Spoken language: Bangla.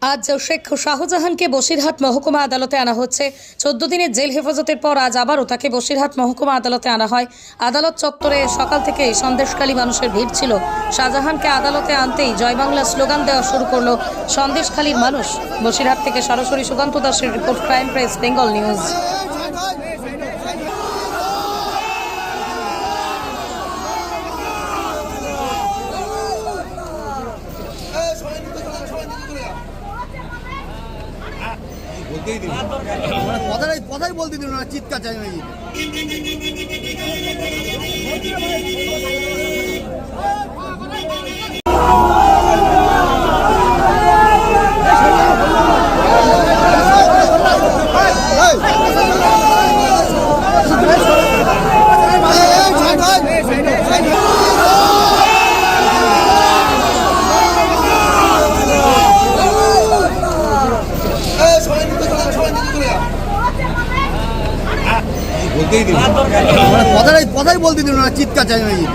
আজ শেখ শাহজাহানকে বসিরহাট মহকুমা আদালতে আনা হচ্ছে। 14 দিনের জেল হেফাজতের পর আজ আবারও তাকে বসিরহাট মহকুমা আদালতে আনা হয়। আদালত চত্বরে সকাল থেকে সন্দেশখালী মানুষের ভিড় ছিল। শাহজাহানকে আদালতে আনতেই জয় বাংলা স্লোগান দেওয়া শুরু করলো সন্দেশখালীর মানুষ। বসিরহাট থেকে সরাসরি সুকান্ত দাসের report, crime press, Bengal news. কথাই বলতে দিল না, চিৎকার চাই নাকি? কথাই বলতে দিল না, চিৎকার চাই নাকি?